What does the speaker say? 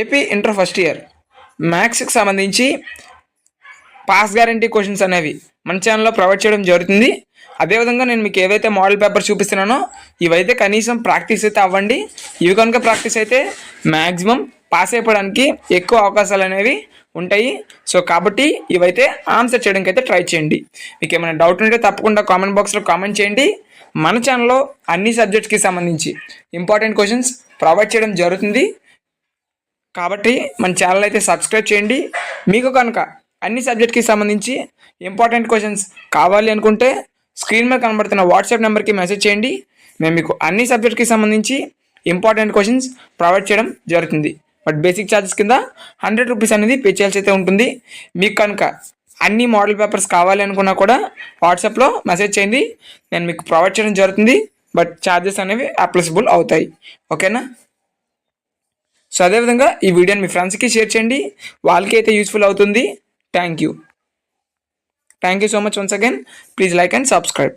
AP inter first year మ్యాథ్స్కి సంబంధించి pass guarantee questions అనేవి మన ఛానల్లో ప్రొవైడ్ చేయడం జరుగుతుంది. అదేవిధంగా నేను మీకు ఏవైతే మోడల్ పేపర్ చూపిస్తున్నానో ఇవైతే కనీసం ప్రాక్టీస్ అయితే అవ్వండి. ఇవి కనుక ప్రాక్టీస్ అయితే మ్యాక్సిమం పాస్ అయిపోవడానికి ఎక్కువ అవకాశాలు అనేవి ఉంటాయి. సో కాబట్టి ఇవైతే ఆన్సర్ చేయడానికి అయితే ట్రై చేయండి. మీకు ఏమైనా డౌట్ ఉంటే తప్పకుండా కామెంట్ బాక్స్లో కామెంట్ చేయండి. మన ఛానల్లో అన్ని సబ్జెక్ట్స్కి సంబంధించి ఇంపార్టెంట్ క్వశ్చన్స్ ప్రొవైడ్ చేయడం జరుగుతుంది. కాబట్టి మన ఛానల్ అయితే సబ్స్క్రైబ్ చేయండి. మీకు కనుక అన్ని సబ్జెక్ట్కి సంబంధించి ఇంపార్టెంట్ క్వశ్చన్స్ కావాలి అనుకుంటే స్క్రీన్ మీద కనబడుతున్న వాట్సాప్ నెంబర్కి మెసేజ్ చేయండి. మేము మీకు అన్ని సబ్జెక్ట్కి సంబంధించి ఇంపార్టెంట్ క్వశ్చన్స్ ప్రొవైడ్ చేయడం జరుగుతుంది. బట్ బేసిక్ ఛార్జెస్ కింద 100 రూపీస్ అనేది పే చేయాల్సి అయితే ఉంటుంది. మీకు కనుక అన్ని మోడల్ పేపర్స్ కావాలి అనుకున్నా కూడా వాట్సాప్లో మెసేజ్ చేయండి, నేను మీకు ప్రొవైడ్ చేయడం జరుగుతుంది. బట్ ఛార్జెస్ అనేవి అప్లిసిబుల్ అవుతాయి. ఓకేనా? సో అదేవిధంగా ఈ వీడియోని మీ ఫ్రెండ్స్కి షేర్ చేయండి, వాళ్ళకి అయితే యూస్ఫుల్ అవుతుంది. Thank you so much once again. Please like and subscribe.